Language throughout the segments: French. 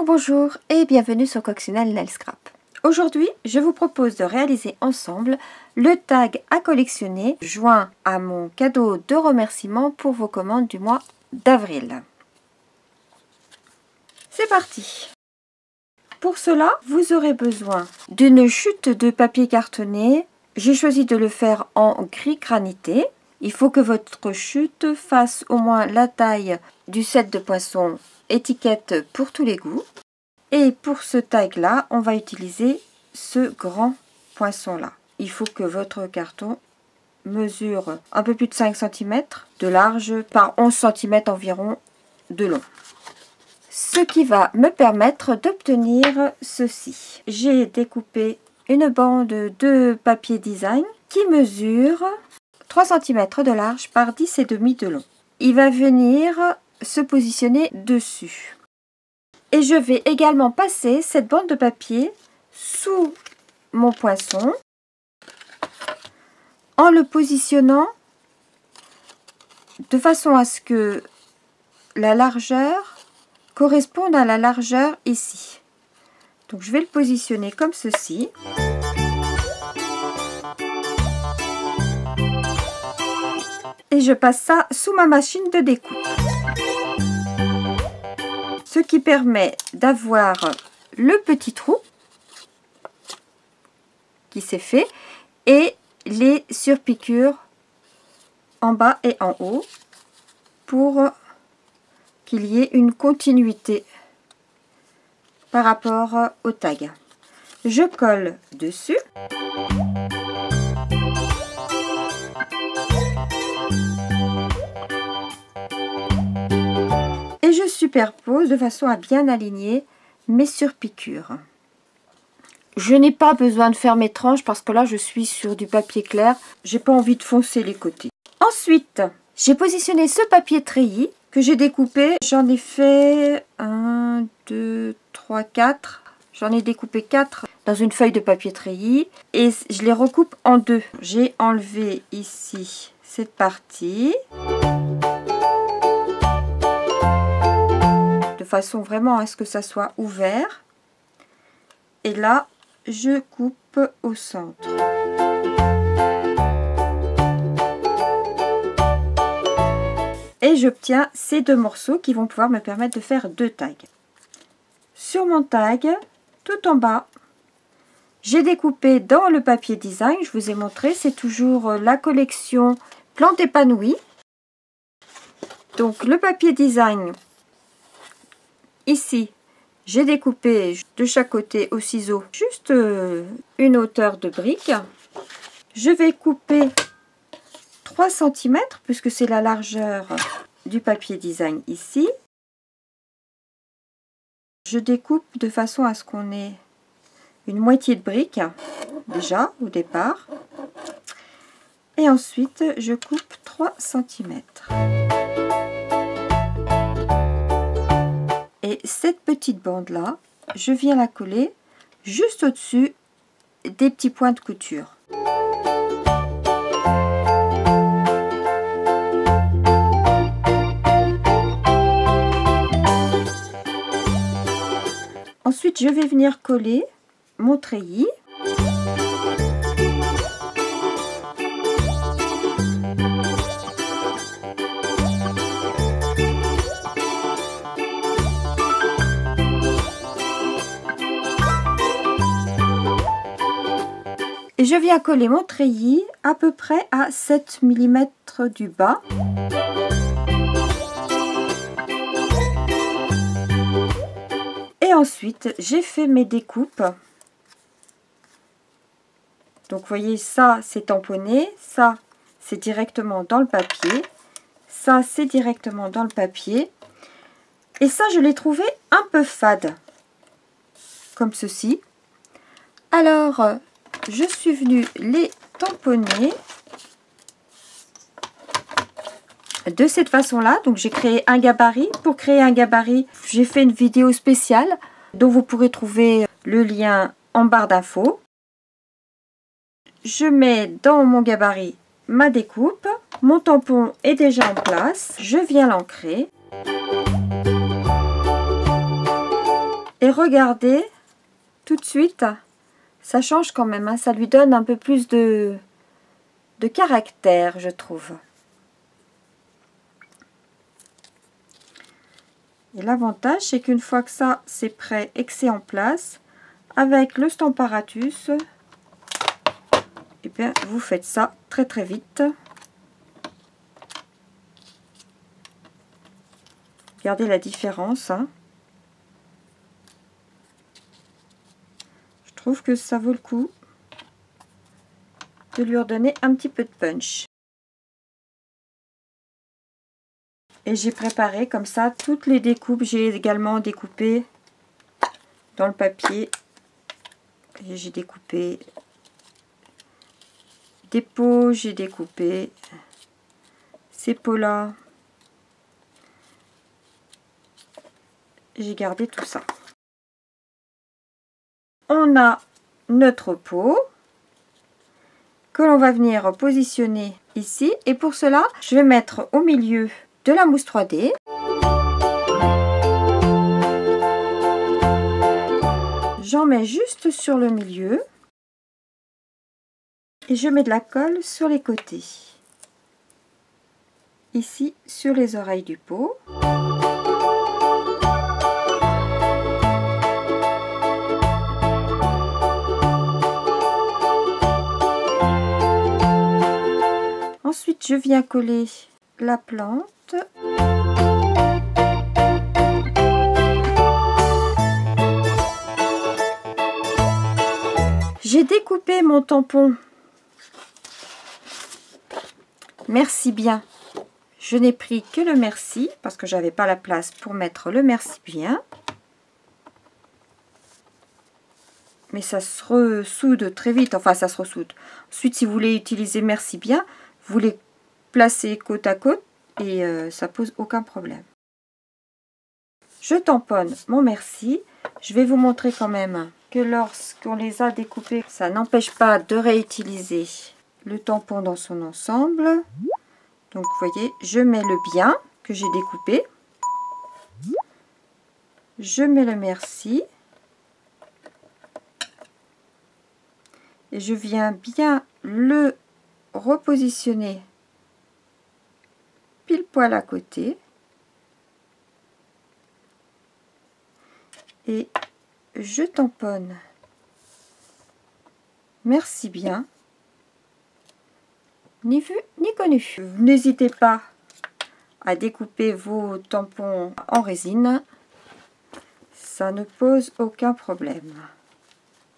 Alors bonjour et bienvenue sur Coccinelle Nail Scrap. Aujourd'hui, je vous propose de réaliser ensemble le tag à collectionner joint à mon cadeau de remerciement pour vos commandes du mois d'avril. C'est parti! Pour cela, vous aurez besoin d'une chute de papier cartonné. J'ai choisi de le faire en gris granité. Il faut que votre chute fasse au moins la taille du set de poisson étiquette pour tous les goûts. Et pour ce tag là, on va utiliser ce grand poisson là. Il faut que votre carton mesure un peu plus de 5 cm de large par 11 cm environ de long. Ce qui va me permettre d'obtenir ceci. J'ai découpé une bande de papier design qui mesure 3 cm de large par 10,5 de long. Il va venir se positionner dessus. Et je vais également passer cette bande de papier sous mon poisson en le positionnant de façon à ce que la largeur corresponde à la largeur ici. Donc je vais le positionner comme ceci. Et je passe ça sous ma machine de découpe. Ce qui permet d'avoir le petit trou qui s'est fait et les surpiqûres en bas et en haut pour qu'il y ait une continuité par rapport au tag. Je colle dessus. Et je superpose de façon à bien aligner mes surpiqûres. Je n'ai pas besoin de faire mes tranches parce que là je suis sur du papier clair. J'ai pas envie de foncer les côtés. Ensuite, j'ai positionné ce papier treillis que j'ai découpé. J'en ai fait 1, 2, 3, 4. J'en ai découpé 4 dans une feuille de papier treillis et je les recoupe en deux. J'ai enlevé ici cette partie de façon vraiment à ce que ça soit ouvert. Et là, je coupe au centre. Et j'obtiens ces deux morceaux qui vont pouvoir me permettre de faire deux tags. Sur mon tag, tout en bas, j'ai découpé dans le papier design, je vous ai montré, c'est toujours la collection Plantes épanouies. Donc le papier design, ici, j'ai découpé de chaque côté au ciseau juste une hauteur de brique. Je vais couper 3 cm puisque c'est la largeur du papier design ici. Je découpe de façon à ce qu'on ait une moitié de brique déjà au départ. Et ensuite je coupe 3 cm. Et cette petite bande là, je viens la coller juste au-dessus des petits points de couture. Ensuite, je vais venir coller mon treillis. Et je viens coller mon treillis à peu près à 7 mm du bas. Et ensuite, j'ai fait mes découpes. Donc, vous voyez, ça, c'est tamponné. Ça, c'est directement dans le papier. Ça, c'est directement dans le papier. Et ça, je l'ai trouvé un peu fade. Comme ceci. Alors, je suis venue les tamponner de cette façon-là. Donc, j'ai créé un gabarit. Pour créer un gabarit, j'ai fait une vidéo spéciale dont vous pourrez trouver le lien en barre d'infos. Je mets dans mon gabarit ma découpe. Mon tampon est déjà en place. Je viens l'ancrer. regardez, tout de suite, ça change quand même, hein, ça lui donne un peu plus de caractère, je trouve. Et l'avantage, c'est qu'une fois que ça, c'est prêt et que c'est en place, avec le Stamparatus, et bien, vous faites ça très très vite. Regardez la différence, hein. Je trouve que ça vaut le coup de lui redonner un petit peu de punch. Et j'ai préparé comme ça toutes les découpes. J'ai également découpé dans le papier. J'ai découpé des peaux, j'ai découpé ces peaux-là. J'ai gardé tout ça. On a notre peau que l'on va venir positionner ici. Et pour cela, je vais mettre au milieu de la mousse 3D. J'en mets juste sur le milieu. Et je mets de la colle sur les côtés. Ici, sur les oreilles du pot. Ensuite, je viens coller la plante. J'ai découpé mon tampon. Merci bien. Je n'ai pris que le merci parce que j'avais pas la place pour mettre le merci bien. Mais ça se ressoude très vite. Enfin, ça se ressoude. Ensuite, si vous voulez utiliser merci bien, vous les placez côte à côte et ça pose aucun problème. Je tamponne mon merci. Je vais vous montrer quand même que lorsqu'on les a découpés, ça n'empêche pas de réutiliser le tampon dans son ensemble. Donc vous voyez, je mets le bien que j'ai découpé. Je mets le merci. Et je viens bien le repositionner pile poil à côté. Et je tamponne. Merci bien. Ni vu ni connu. N'hésitez pas à découper vos tampons en résine. Ça ne pose aucun problème.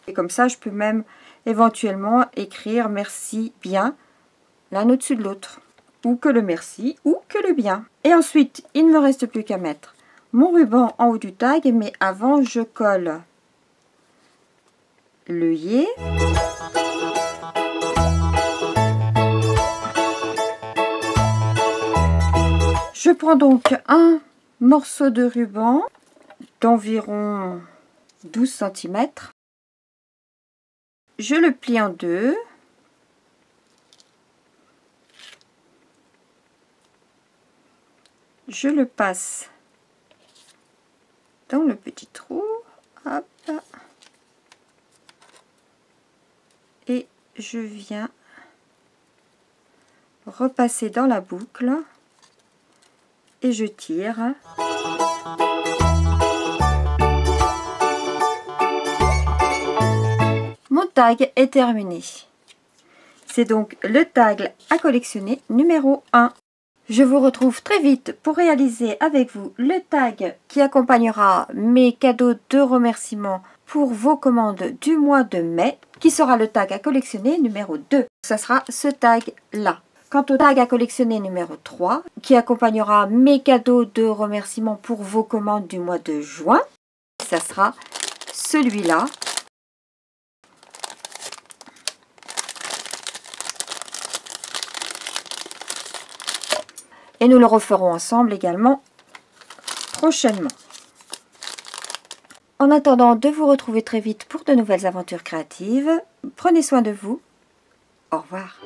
Et comme ça, je peux même éventuellement écrire merci bien l'un au-dessus de l'autre. Ou que le merci ou que le bien. Et ensuite, il ne me reste plus qu'à mettre mon ruban en haut du tag. Mais avant, je colle l'œillet. Je prends donc un morceau de ruban d'environ 12 cm. Je le plie en deux. Je le passe dans le petit trou. Hop. Et je viens repasser dans la boucle. Et je tire. Mon tag est terminé. C'est donc le tag à collectionner numéro 1. Je vous retrouve très vite pour réaliser avec vous le tag qui accompagnera mes cadeaux de remerciement pour vos commandes du mois de mai, qui sera le tag à collectionner numéro 2. Ça sera ce tag là. Quant au tag à collectionner numéro 3, qui accompagnera mes cadeaux de remerciement pour vos commandes du mois de juin, ça sera celui-là. Et nous le referons ensemble également prochainement. En attendant de vous retrouver très vite pour de nouvelles aventures créatives, prenez soin de vous. Au revoir.